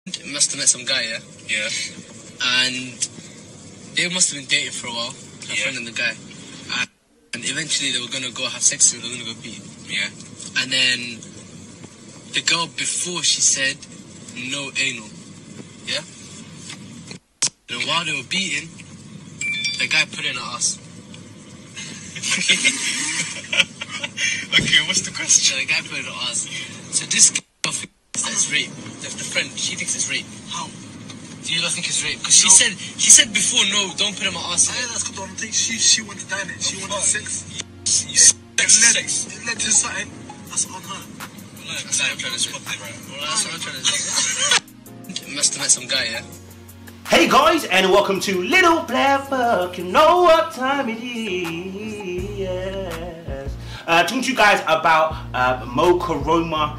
Must have met some guy, yeah? Yeah. And they must have been dating for a while, her friend and the guy. And eventually they were going to go have sex and they were going to go beat. Yeah. And then the girl before, she said no anal. Yeah? And while they were beating, the guy put it in her ass. Okay, what's the question? So the guy put it in her ass. So this girl thinks that it's rape. The friend, she thinks it's rape. How? Do you not think it's rape? Because she said before, no, don't put in my ass. Yeah, that's because I don't think she wanted to dine it. She wanted sex. It led to something. That's on her. That's what I'm trying to say. That's what I'm trying to say. Must have met some guy, yeah? Hey guys, and welcome to Little Black Book. You know what time it is. Talking to you guys about Moe Koroma,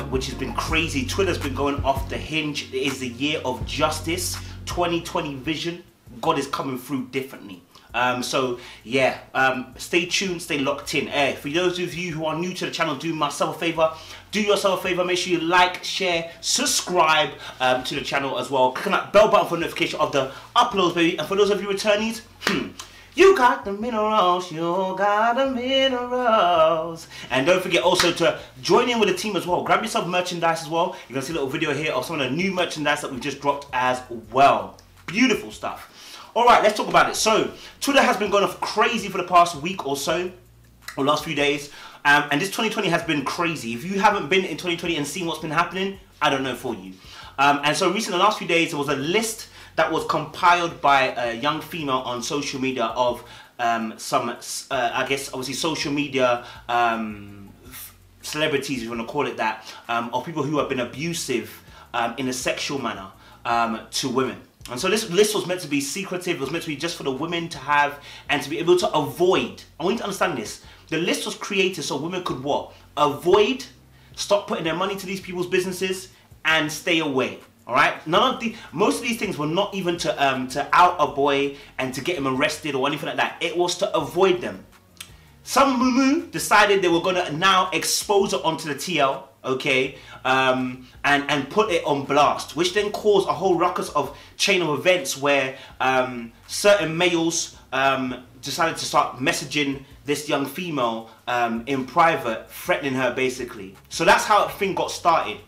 which has been crazy. Twitter's been going off the hinge. It is the year of justice, 2020 vision. God is coming through differently. So yeah, stay tuned, stay locked in. For those of you who are new to the channel, do yourself a favor, make sure you like, share, subscribe to the channel as well. Click on that bell button for notification of the uploads, baby. And for those of you returnees, you got the minerals, you got the minerals. And don't forget also to join in with the team as well. Grab yourself merchandise as well. You're gonna see a little video here of some of the new merchandise that we've just dropped as well. Beautiful stuff. Alright, let's talk about it. So, Twitter has been going off crazy for the past week or so, or last few days. And this 2020 has been crazy. If you haven't been in 2020 and seen what's been happening, I don't know for you. And so recently, the last few days, there was a list that was compiled by a young female on social media of some, I guess, obviously social media celebrities, if you want to call it that, of people who have been abusive in a sexual manner to women. And so this list was meant to be secretive, it was meant to be just for the women to have and to be able to avoid. I want you to understand this. The list was created so women could what? Avoid, stop putting their money to these people's businesses and stay away. Alright? Most of these things were not even to out a boy and to get him arrested or anything like that. It was to avoid them. Some mumu decided they were going to now expose it onto the TL, okay, and put it on blast, which then caused a whole ruckus of chain of events where certain males decided to start messaging this young female in private, threatening her basically. So that's how the thing got started.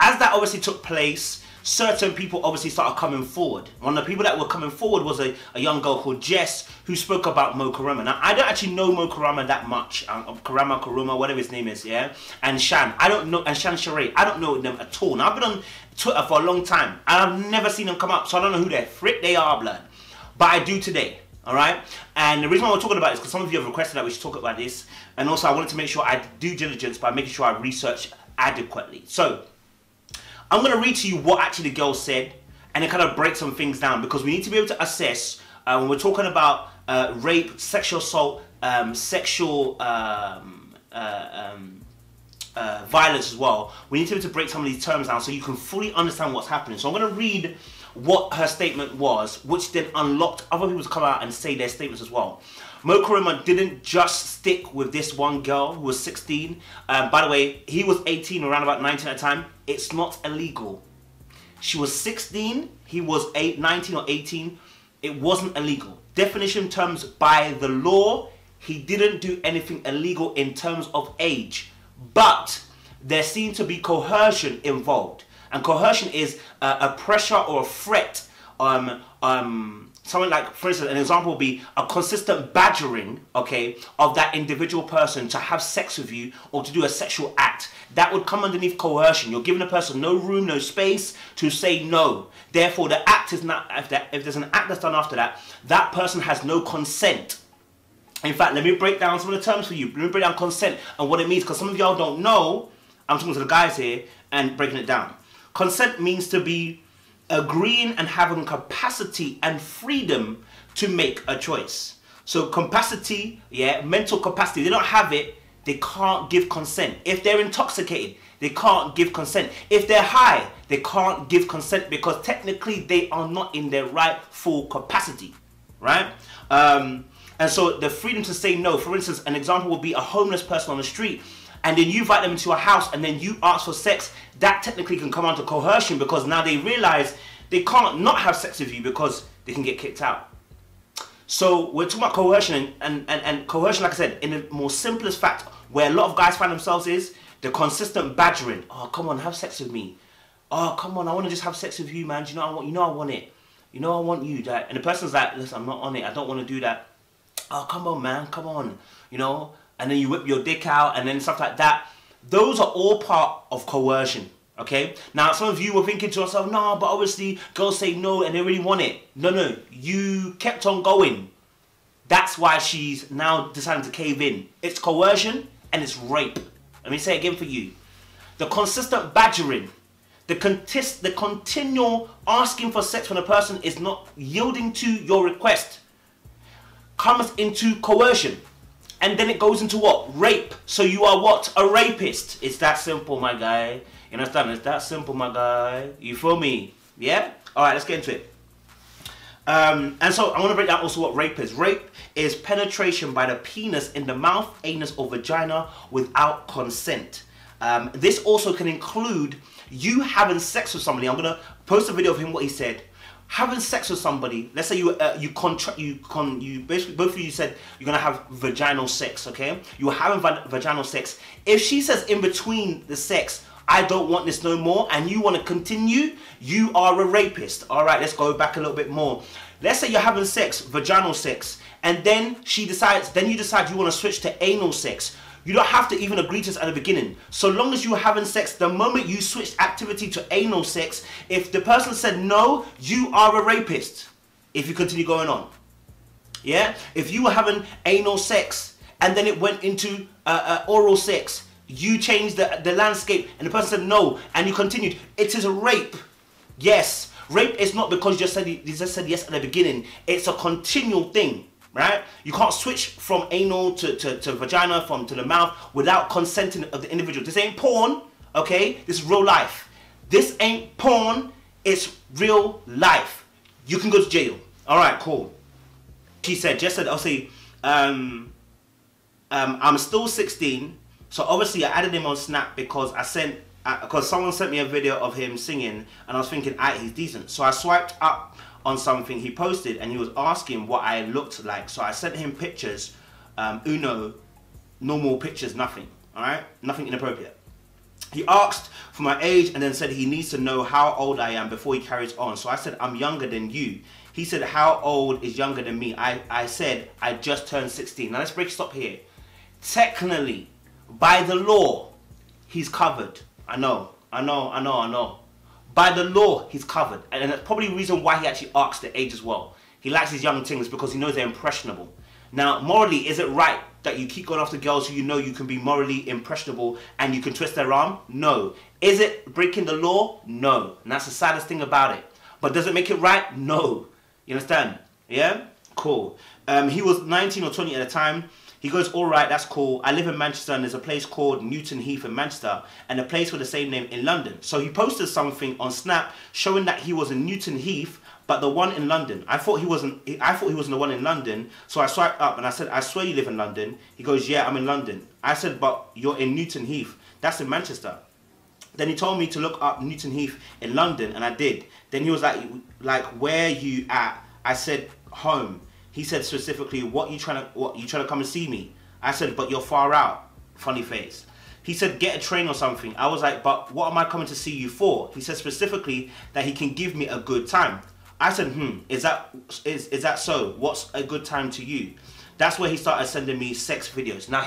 As that obviously took place, certain people obviously started coming forward. One of the people that were coming forward was a young girl called Jess, who spoke about Moe Koroma. Now, I don't actually know Moe Koroma that much. Koroma, whatever his name is, yeah? And Shan, I don't know, and Shan Sheree, I don't know them at all. Now, I've been on Twitter for a long time, and I've never seen them come up, so I don't know who the frick they are, blood. But I do today, alright? And the reason why we're talking about it is because some of you have requested that we should talk about this, and also I wanted to make sure I do diligence by making sure I research adequately. So, I'm going to read to you what actually the girl said and then kind of break some things down, because we need to be able to assess when we're talking about rape, sexual assault, sexual violence as well. We need to be able to break some of these terms down so you can fully understand what's happening. So I'm going to read what her statement was, which then unlocked other people to come out and say their statements as well. Moe Koroma didn't just stick with this one girl who was 16. By the way, he was 18, around about 19 at the time. It's not illegal. She was 16, he was 19 or 18. It wasn't illegal. Definition terms by the law, he didn't do anything illegal in terms of age. But there seemed to be coercion involved. And coercion is a pressure or a threat. Something like, for instance, an example would be a consistent badgering, okay, of that individual person to have sex with you or to do a sexual act. That would come underneath coercion. You're giving a person no room, no space to say no. Therefore, the act is not, if there's an act that's done after that, that person has no consent. In fact, let me break down some of the terms for you. Let me break down consent and what it means, because some of y'all don't know. I'm talking to the guys here and breaking it down. Consent means to be agreeing and having capacity and freedom to make a choice. So capacity, yeah, mental capacity, they don't have it, they can't give consent. If they're intoxicated, they can't give consent. If they're high, they can't give consent because technically they are not in their rightful capacity, right? And so the freedom to say no, for instance, an example would be a homeless person on the street and then you invite them into a house and then you ask for sex, that technically can come under coercion, because now they realize they can't not have sex with you because they can get kicked out. So we're talking about coercion, and coercion, like I said, in the more simplest fact, where a lot of guys find themselves is the consistent badgering. Oh, come on, have sex with me. Oh, come on, I want to just have sex with you, man. You know I want it. You know I want you. That. And the person's like, listen, I'm not on it. I don't want to do that. Oh, come on, man, come on. You know, and then you whip your dick out and then stuff like that. Those are all part of coercion, okay? Now, some of you were thinking to yourself, no, but obviously girls say no and they really want it. No, you kept on going. That's why she's now deciding to cave in. It's coercion and it's rape. Let me say it again for you. The consistent badgering, the continual asking for sex when a person is not yielding to your request comes into coercion. And then it goes into what? Rape. So you are what? A rapist. It's that simple, my guy. You understand? It's that simple, my guy. You feel me? Yeah? Alright, let's get into it. And so I want to break down also what rape is. Rape is penetration by the penis in the mouth, anus or vagina without consent. This also can include you having sex with somebody. I'm going to post a video of him, what he said. Having sex with somebody, let's say basically both of you said you're gonna have vaginal sex, okay? You're having vaginal sex. If she says in between the sex, I don't want this no more, and you want to continue, you are a rapist. All right, let's go back a little bit more. Let's say you're having sex, vaginal sex, and then you decide you want to switch to anal sex. You don't have to even agree to this at the beginning. So long as you were having sex, the moment you switched activity to anal sex, if the person said no, you are a rapist. If you continue going on. Yeah? If you were having anal sex and then it went into oral sex, you changed the landscape and the person said no and you continued, it is a rape. Yes. Rape is not because you just said yes at the beginning. It's a continual thing. Right? You can't switch from anal to vagina, to the mouth without consenting of the individual. This ain't porn, okay? This is real life. This ain't porn, it's real life. You can go to jail. Alright, cool. She said, I'll say, I'm still 16, so obviously I added him on Snap because because someone sent me a video of him singing and I was thinking, he's decent. So I swiped up on something he posted and he was asking what I looked like. So I sent him pictures, normal pictures, nothing, all right? Nothing inappropriate. He asked for my age and then said he needs to know how old I am before he carries on. So I said, I'm younger than you. He said, how old is younger than me? I said, I just turned 16. Now let's stop here. Technically, by the law, he's covered. I know. By the law, he's covered. And that's probably the reason why he actually asked the age as well. He likes his young things because he knows they're impressionable. Now, morally, is it right that you keep going after girls who you know you can be morally impressionable and you can twist their arm? No. Is it breaking the law? No. And that's the saddest thing about it. But does it make it right? No. You understand? Yeah? Cool. He was 19 or 20 at the time. He goes, all right, that's cool. I live in Manchester and there's a place called Newton Heath in Manchester and a place with the same name in London. So he posted something on Snap showing that he was in Newton Heath, but the one in London. I thought he wasn't the one in London. So I swiped up and I said, I swear you live in London. He goes, yeah, I'm in London. I said, but you're in Newton Heath. That's in Manchester. Then he told me to look up Newton Heath in London and I did. Then he was like, where you at? I said, home. He said specifically, what you trying to come and see me? I said, but you're far out. Funny face. He said, get a train or something. I was like, but what am I coming to see you for? He said specifically that he can give me a good time. I said, is that so? What's a good time to you? That's where he started sending me sex videos. Now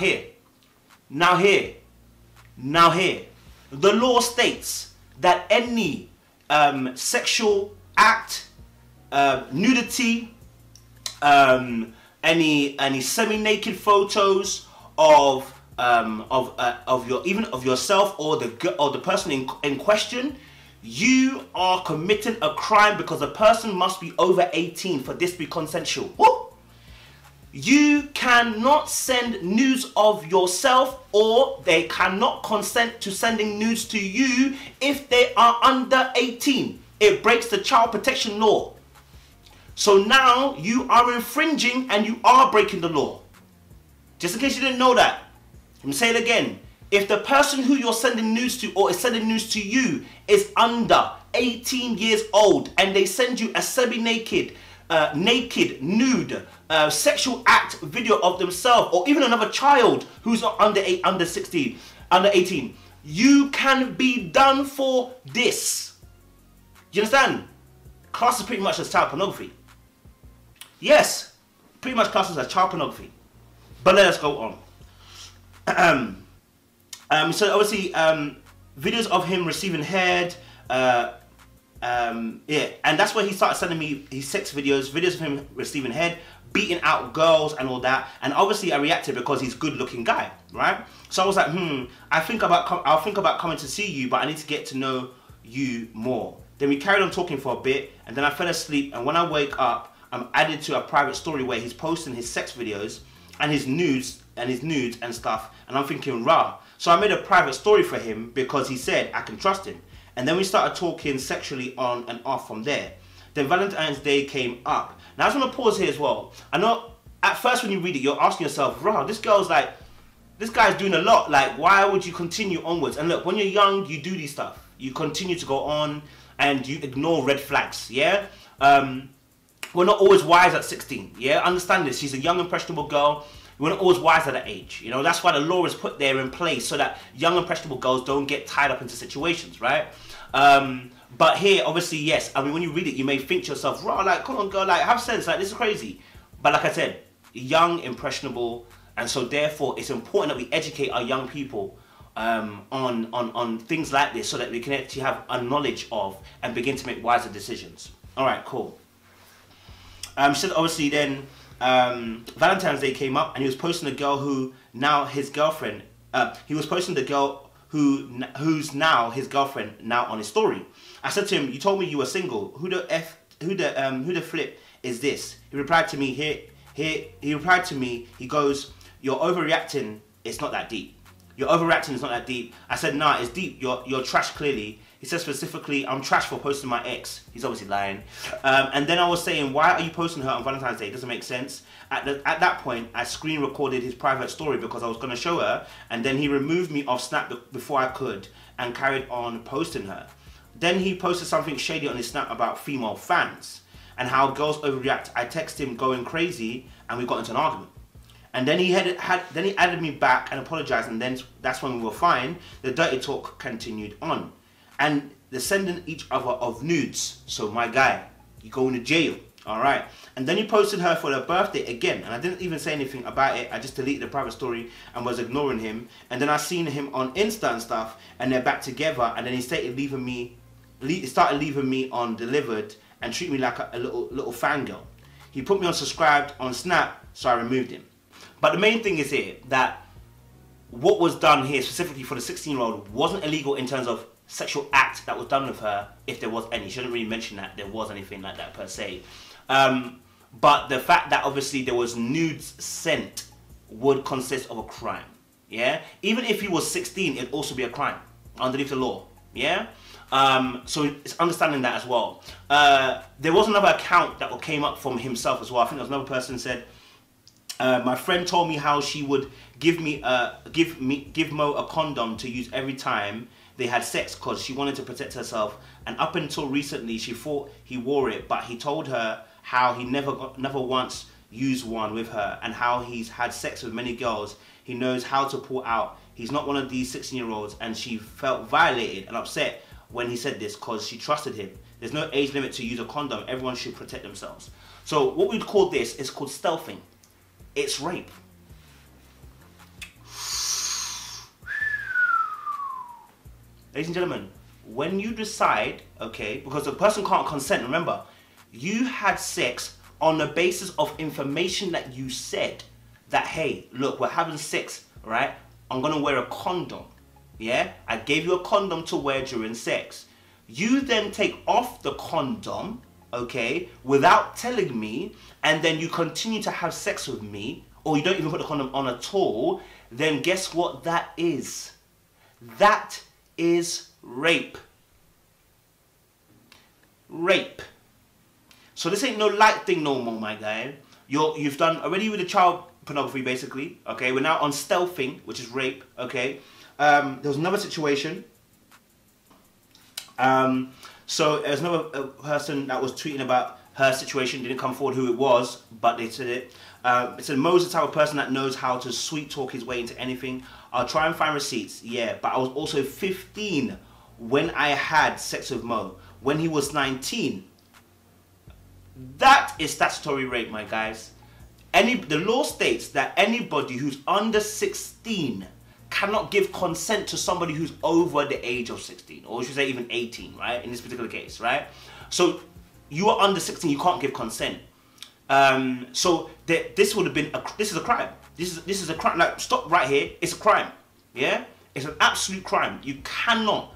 here. The law states that any sexual act, nudity, any semi-naked photos of yourself or the person in question, you are committing a crime because the person must be over 18 for this to be consensual. Woo! You cannot send nudes of yourself or they cannot consent to sending nudes to you if they are under 18. It breaks the child protection law. So now you are infringing and you are breaking the law. Just in case you didn't know that. I'm going to say it again. if the person who you're sending news to or is sending news to you is under 18 years old and they send you a semi-naked, naked, nude, sexual act video of themselves, or even another child who's under 16, under 18, you can be done for this. You understand? Class is pretty much as child pornography. Yes, pretty much classes as child pornography. But let us go on. So obviously, videos of him receiving head, yeah, and that's where he started sending me his sex videos of him receiving head, beating out girls and all that. And obviously I reacted because he's a good looking guy, right? So I was like, I'll think about coming to see you, but I need to get to know you more. Then we carried on talking for a bit, and then I fell asleep, and when I wake up, I'm added to a private story where he's posting his sex videos and his nudes and stuff, and I'm thinking, rah. So I made a private story for him because he said I can trust him. And then we started talking sexually on and off from there. Then Valentine's Day came up. Now I just want to pause here as well. I know at first when you read it, you're asking yourself, rah, this guy's doing a lot. Like, why would you continue onwards? And look, when you're young, you do these stuff. You continue to go on and you ignore red flags, yeah? We're not always wise at 16, yeah? Understand this, she's a young, impressionable girl. We're not always wise at that age, you know? That's why the law is put there in place so that young, impressionable girls don't get tied up into situations, right? But here, obviously, yes, I mean, when you read it, you may think to yourself, raw, like, come on, girl, like, have sense, like, this is crazy. But like I said, young, impressionable, and so therefore, it's important that we educate our young people on things like this so that we can actually have a knowledge of and begin to make wiser decisions. All right, cool. So obviously then Valentine's Day came up and he was posting a girl who now his girlfriend, he was posting the girl who's now his girlfriend now on his story. I said to him, you told me you were single. Who the flip is this? He replied to me, he goes, you're overreacting, it's not that deep. You're overreacting, it's not that deep. I said, nah, it's deep, you're trash clearly. He said specifically, I'm trash for posting my ex. He's obviously lying. And then I was saying, why are you posting her on Valentine's Day? It doesn't make sense. At that point, I screen recorded his private story because I was going to show her. And then he removed me off Snap before I could and carried on posting her. Then he posted something shady on his Snap about female fans and how girls overreact. I texted him going crazy and we got into an argument. And then he added me back and apologized, and then that's when we were fine. The dirty talk continued on. And they're sending each other of nudes. So my guy, you going to jail, all right? And then he posted her for her birthday again, and I didn't even say anything about it. I just deleted the private story and was ignoring him. And then I seen him on Insta and stuff, and they're back together. And then he started leaving me on delivered and treat me like a little fangirl. He put me on subscribed on Snap, so I removed him. But the main thing is here that what was done here specifically for the 16-year-old wasn't illegal in terms of sexual act that was done with her, if there was any. She didn't really mention that there was anything like that per se. But the fact that obviously there was nudes sent would consist of a crime, yeah? Even if he was 16, it'd also be a crime underneath the law, yeah? So it's understanding that as well. There was another account that came up from himself as well. I think there was another person said, my friend told me how she would give Mo a condom to use every time they had sex because she wanted to protect herself, and up until recently she thought he wore it, but he told her how he never once used one with her and how he's had sex with many girls. He knows how to pull out. He's not one of these 16-year-olds, and she felt violated and upset when he said this because she trusted him. There's no age limit to use a condom. Everyone should protect themselves. So what we'd call this is called stealthing. It's rape. Ladies and gentlemen, when you decide, okay, because the person can't consent, remember, you had sex on the basis of information that you said that, hey, look, we're having sex, right? I'm gonna wear a condom, yeah? I gave you a condom to wear during sex. You then take off the condom, okay, without telling me, and then you continue to have sex with me, or you don't even put the condom on at all, then guess what that is? That is rape. Rape. So this ain't no light thing no more, my guy. You've done already with the child pornography, basically. Okay, we're now on stealthing, which is rape. Okay, there was another situation. So there's another person that was tweeting about her situation. Didn't come forward who it was, but they said it. It said, Mo's the type of person that knows how to sweet talk his way into anything. I'll try and find receipts. Yeah, but I was also 15 when I had sex with Mo. When he was 19. That is statutory rape, my guys. The law states that anybody who's under 16 cannot give consent to somebody who's over the age of 16, or we should say even 18, right? In this particular case, right? So you are under 16, you can't give consent. So this would have been this is a crime. This is a crime. Like, stop right here. It's a crime. Yeah, it's an absolute crime. You cannot.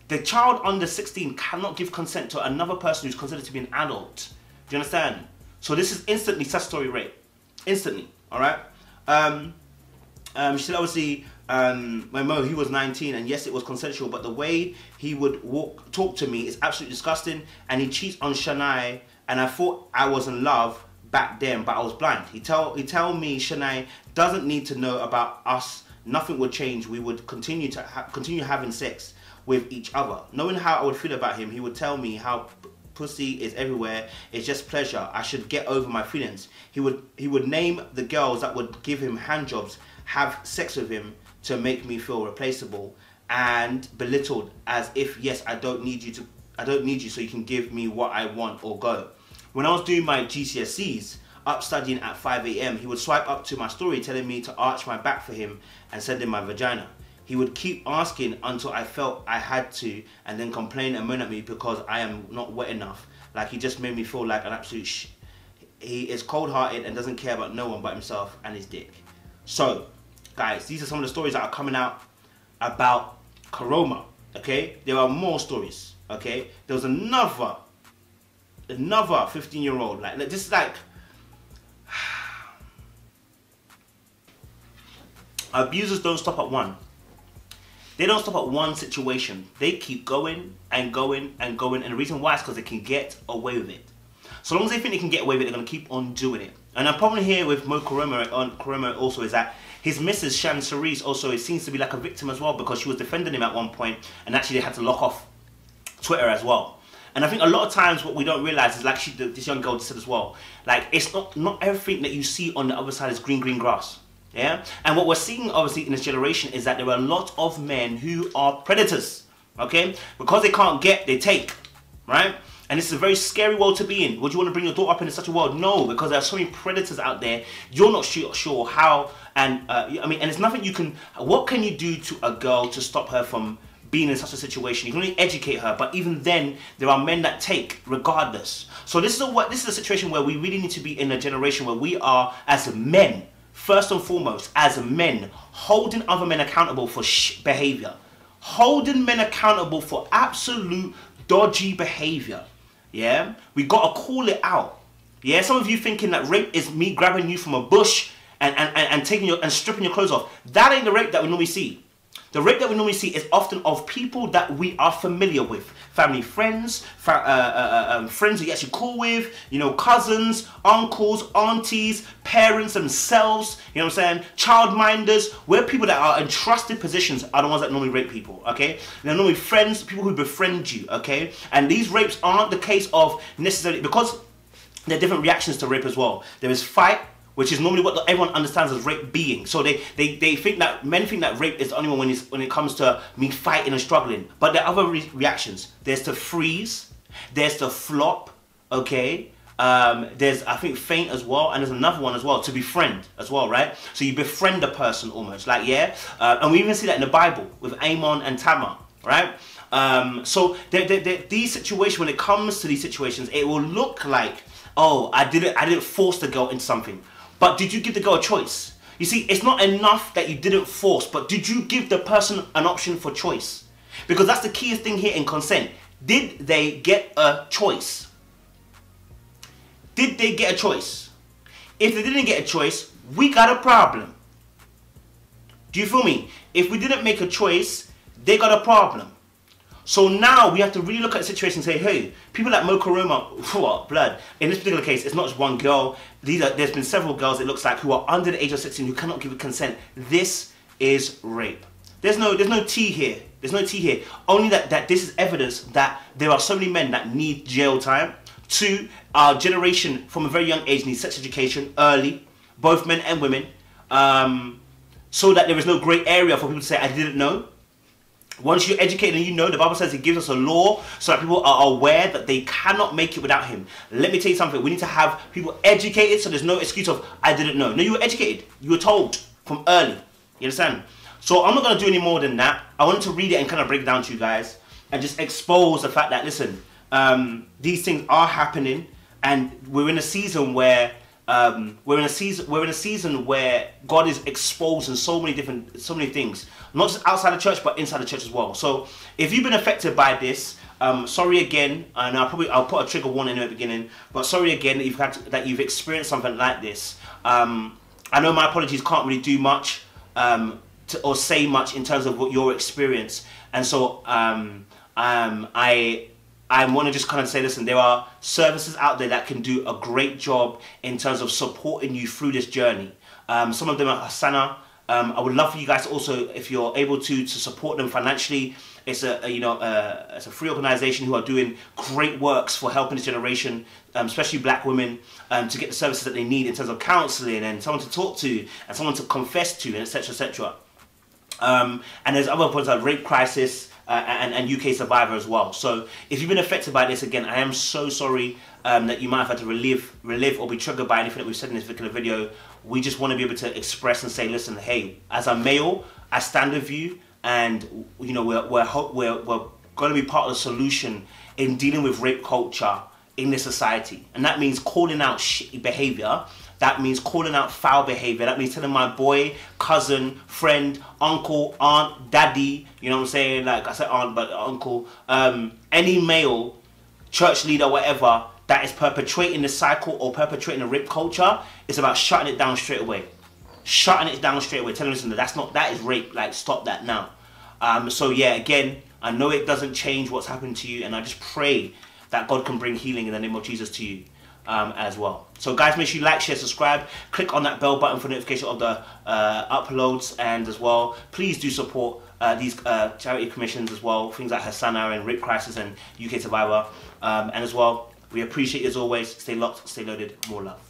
The child under 16 cannot give consent to another person who's considered to be an adult. Do you understand? So this is instantly statutory rape. Instantly. All right. She said obviously when Mo, he was 19, and yes, it was consensual, but the way he would talk to me is absolutely disgusting, and he cheats on Shania, and I thought I was in love back then, but I was blind. He tell me Shania doesn't need to know about us. Nothing would change. We would continue having sex with each other. Knowing how I would feel about him, he would tell me how pussy is everywhere. It's just pleasure. I should get over my feelings. He would name the girls that would give him handjobs, have sex with him to make me feel replaceable and belittled, as if, yes, I don't need you so you can give me what I want or go. When I was doing my GCSEs, up studying at 5 AM, he would swipe up to my story telling me to arch my back for him and send him my vagina. He would keep asking until I felt I had to, and then complain and moan at me because I am not wet enough. Like, he just made me feel like an absolute he is cold-hearted and doesn't care about no one but himself and his dick. So, guys, these are some of the stories that are coming out about Koroma, okay? There are more stories, okay? There was another 15-year-old, like this is like... Abusers don't stop at one. They don't stop at one situation. They keep going and going and going, and the reason why is because they can get away with it. So long as they think they can get away with it, they're going to keep on doing it. And a problem here with Moe Koroma also is that his missus, Shan Cerise, also it seems to be like a victim as well, because she was defending him at one point, and actually they had to lock off Twitter as well. And I think a lot of times what we don't realize is, like this young girl said as well, like, it's not everything that you see on the other side is green grass. Yeah, and what we're seeing obviously in this generation is that there are a lot of men who are predators, okay? Because they can't get, they take, right? And this is a very scary world to be in. Would you want to bring your daughter up into such a world? No, because there are so many predators out there. You're not sure how, and I mean, and it's nothing you can, what can you do to a girl to stop her from being in such a situation? You can only educate her, but even then, there are men that take regardless. So this is a situation where we really need to be in a generation where we are, as men, first and foremost, as men, holding other men accountable for behavior. Holding men accountable for absolute dodgy behavior. Yeah? We got to call it out. Yeah? Some of you thinking that rape is me grabbing you from a bush and taking your and stripping your clothes off. That ain't the rape that we normally see. The rape that we normally see is often of people that we are familiar with. Family, friends, friends we actually cool with, you know, cousins, uncles, aunties, parents themselves, you know what I'm saying, childminders. We're people that are in trusted positions are the ones that normally rape people, okay? They're normally friends, people who befriend you, okay? And these rapes aren't the case of necessarily, because there are different reactions to rape as well. There is fight, which is normally what everyone understands as rape being. So they think that, men think that rape is the only one when it comes to me fighting and struggling. But there are other reactions. There's to freeze, there's to flop, okay? There's, I think, faint as well, and there's another one as well, to befriend as well, right? So you befriend a person almost, like, yeah? And we even see that in the Bible with Ammon and Tamar, right? So these situations, when it comes to these situations, it will look like, oh, I didn't force the girl into something. But did you give the girl a choice? You see, it's not enough that you didn't force, but did you give the person an option for choice? Because that's the key thing here in consent. Did they get a choice? Did they get a choice? If they didn't get a choice, we got a problem. Do you feel me? If we didn't make a choice, they got a problem. So now we have to really look at the situation and say, hey, people like Moe Koroma, what, blood. In this particular case, it's not just one girl. There's been several girls, it looks like, who are under the age of 16 who cannot give consent. This is rape. There's no tea here. There's no tea here. Only that this is evidence that there are so many men that need jail time. 2, our generation from a very young age needs sex education early, both men and women, so that there is no grey area for people to say, I didn't know. Once you're educated and you know, the Bible says it gives us a law so that people are aware that they cannot make it without him. Let me tell you something. We need to have people educated so there's no excuse of, I didn't know. No, you were educated. You were told from early. You understand? So I'm not going to do any more than that. I wanted to read it and kind of break it down to you guys and just expose the fact that, listen, these things are happening, and we're in a season where we're in a season where God is exposing so many things, not just outside the church but inside the church as well. So if you've been affected by this, sorry again, and I'll put a trigger warning in the beginning, but sorry again that you've experienced something like this. I know my apologies can't really do much or say much in terms of what your experience, and so I want to just kind of say, listen, there are services out there that can do a great job in terms of supporting you through this journey. Some of them are Hasana. I would love for you guys to also, if you're able to support them financially. It's a free organization who are doing great works for helping this generation, especially black women, to get the services that they need in terms of counseling and someone to talk to and someone to confess to, and etc. etc. And there's other points like Rape Crisis and UK Survivor as well. So if you've been affected by this, again, I am so sorry that you might have had to relive or be triggered by anything that we've said in this particular video. We just want to be able to express and say, listen, hey, as a male, I stand with you, and you know we're going to be part of the solution in dealing with rape culture in this society, and that means calling out shitty behavior. That means calling out foul behavior. That means telling my boy, cousin, friend, uncle, aunt, daddy, you know what I'm saying? Like I said aunt, but uncle, any male, church leader, whatever, that is perpetuating the cycle or perpetuating the rape culture, it's about shutting it down straight away. Shutting it down straight away. Telling them, listen, that is rape. Like, stop that now. So yeah, again, I know it doesn't change what's happened to you, and I just pray that God can bring healing in the name of Jesus to you. As well. So guys, make sure you like, share, subscribe, click on that bell button for notification of the uploads, and as well, please do support these charity commissions as well, things like Hasana and Rape Crisis and UK Survivor, and as well, we appreciate you as always. Stay locked, stay loaded, more love.